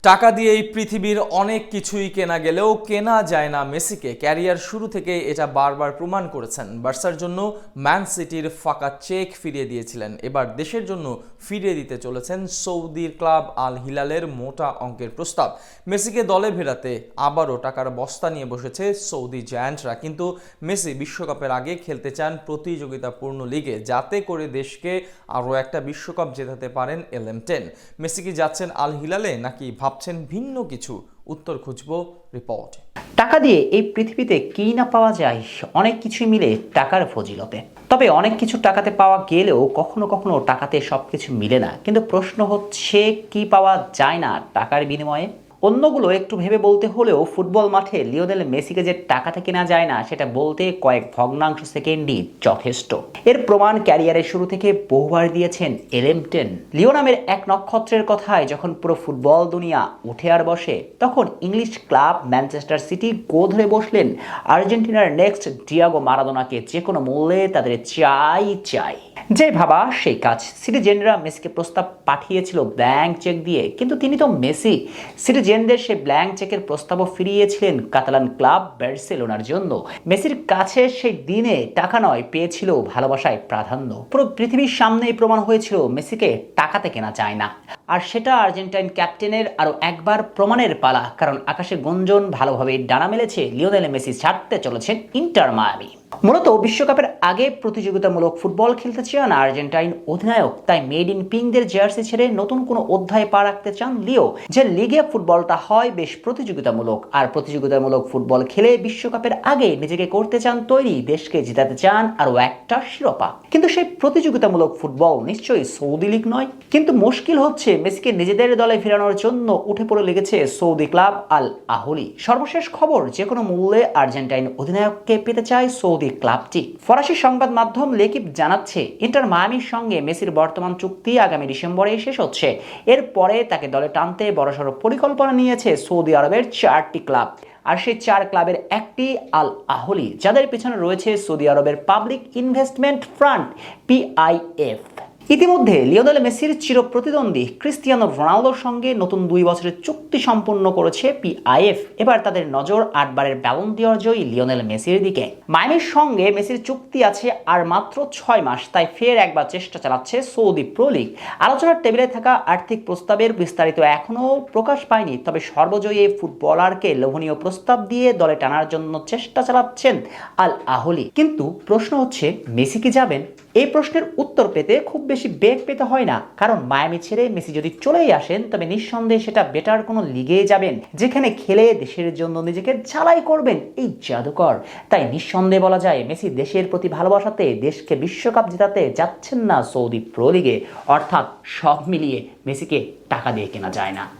টাকা দিয়েই পৃথিবীর অনেক কিছুই কেনা গেলেও কেনা যায় না মেসিকে। ক্যারিয়ার শুরু থেকে এটা বারবার প্রমাণ করেছেন। বার্সার জন্য ম্যান সিটির ফাঁকা চেক ফিরিয়ে দিয়েছিলেন, এবার দেশের জন্য ফিরিয়ে দিতে চলেছেন সৌদির ক্লাব আল হিলালের মোটা অঙ্কের প্রস্তাব। মেসিকে দলে ফেরাতে আবারও টাকার বস্তা নিয়ে বসেছে সৌদি জায়ান্টরা, কিন্তু মেসি বিশ্বকাপের আগে খেলতে চান প্রতিযোগিতাপূর্ণ লিগে, যাতে করে দেশকে আরও একটা বিশ্বকাপ জেতাতে পারেন LM10। মেসি কি যাচ্ছেন আল হিলালে নাকি ভাবছেন ভিন্ন কিছু? উত্তর খুঁজবো রিপোর্ট। টাকা দিয়ে এই পৃথিবীতে কি না পাওয়া যায়, অনেক কিছুই মিলে টাকার ফজিলতে। তবে অনেক কিছু টাকাতে পাওয়া গেলেও কখনো কখনো টাকাতে সবকিছু মিলে না। কিন্তু প্রশ্ন হচ্ছে, কি পাওয়া যায় না টাকার বিনিময়ে? অন্যগুলো একটু ভেবে বলতে হলেও ফুটবল মাঠে লিওনেল মেসিকে যে টাকাতে কেনা যায় না, সেটা বলতে কয়েক ভগ্নাংশ সেকেন্ডই যথেষ্ট। এর প্রমাণ ক্যারিয়ারের শুরু থেকে বহুবার দিয়েছেন LM10। লিও নামের এক নক্ষত্রের কথায় যখন পুরো ফুটবল দুনিয়া উঠে আর বসে, তখন ইংলিশ ক্লাব ম্যানচেস্টার সিটি গো ধরে বসলেন আর্জেন্টিনার নেক্সট ডিয়াগো মারাদোনাকে যে কোনো মূল্যে তাদের চাই। যে ভাবা সেই কাজ। সিটিজেনরা মেসিকে প্রস্তাব পাঠিয়েছিল ব্ল্যাঙ্ক চেক দিয়ে, কিন্তু তিনি তো মেসি। সিটিজেনদের সেই ব্ল্যাঙ্ক চেকের প্রস্তাবও ফিরিয়েছিলেন কাতালান ক্লাব বার্সেলোনার জন্য। মেসির কাছে সেই দিনে টাকা নয়, পেয়েছিল ভালোবাসায় প্রাধান্য। পুরো পৃথিবীর সামনেই প্রমাণ হয়েছিল মেসিকে টাকাতে কেনা যায় না। আর সেটা আর্জেন্টাইন ক্যাপ্টেনের আরও একবার প্রমাণের পালা, কারণ আকাশে গুঞ্জন ভালোভাবেই ডানা মেলেছে। লিওনেল মেসি ছাড়তে চলেছেন ইন্টার মায়ামি। মূলত বিশ্বকাপের আগে প্রতিযোগিতামূলক ফুটবল খেলতে চান আর্জেন্টাইন অধিনায়ক, তাই মেড ইন পিঙ্কদের জার্সি ছেড়ে নতুন কোনো অধ্যায় পা রাখতে চান লিও। যে লিগে ফুটবলটা হয় বেশ প্রতিযোগিতামূলক, আর প্রতিযোগিতামূলক ফুটবল খেলে বিশ্বকাপের আগে নিজেকে করতে চান তৈরি, দেশকে জিতাতে চান আরও একটা শিরোপা। কিন্তু সেই প্রতিযোগিতামূলক ফুটবল নিশ্চয়ই সৌদি লীগ নয়। কিন্তু মুশকিল হচ্ছে, মেসিকে নিজেদের দলে ফেরানোর জন্য উঠে পড়ে লেগেছে সৌদি ক্লাব আল আহলি। সর্বশেষ খবর, যে কোনো মূল্যে আর্জেন্টাইন অধিনায়ককে পেতে চায় সৌদি ক্লাবটি। ফরাসি সংবাদ মাধ্যম লেকিপ জানাচ্ছে, ইন্টার মায়ামির সঙ্গে মেসির বর্তমান চুক্তি আগামী ডিসেম্বরে শেষ হচ্ছে। এরপরে তাকে দলে টানতে বড়সড় পরিকল্পনা নিয়েছে সৌদি আরবের 4টি ক্লাব। আর সেই 4 ক্লাবের একটি আল আহলি, যাদের পিছনে রয়েছে সৌদি আরবের পাবলিক ইনভেস্টমেন্ট ফান্ড PIF। ইতিমধ্যে লিওনেল মেসির চির প্রতিদ্বন্দ্বী ক্রিস্টিয়ানো রোনালদোর সঙ্গে নতুন 2 বছরের চুক্তি সম্পন্ন করেছে PIF। এবার তাদের নজর 8 বারের ব্যালন ডি'অর জয়ী লিওনেল মেসির দিকে। মায়ামির সঙ্গে মেসির চুক্তি আছে আর মাত্র 6 মাস, তাই ফের একবার চেষ্টা চালাচ্ছে সৌদি প্রো লিগ। আলোচনার টেবিলে থাকা আর্থিক প্রস্তাবের বিস্তারিত এখনও প্রকাশ পায়নি, তবে সর্বজয়ী এই ফুটবলারকে লোভনীয় প্রস্তাব দিয়ে দলে টানার জন্য চেষ্টা চালাচ্ছেন আল আহলি। কিন্তু প্রশ্ন হচ্ছে, মেসি কি যাবেন? এই প্রশ্নের উত্তর পেতে খুব বেশি বেগ পেতে হয় না, কারণ মায়ামি ছেড়ে মেসি যদি চলেই আসেন, তবে নিঃসন্দেহে সেটা বেটার কোনো লিগে যাবেন, যেখানে খেলে দেশের জন্য নিজেকে ঝালাই করবেন এই জাদুকর। তাই নিঃসন্দেহে বলা যায়, মেসি দেশের প্রতি ভালোবাসাতে দেশকে বিশ্বকাপ জেতাতে যাচ্ছেন না সৌদি প্রো লিগে। অর্থাৎ সব মিলিয়ে মেসিকে টাকা দিয়ে কেনা যায় না।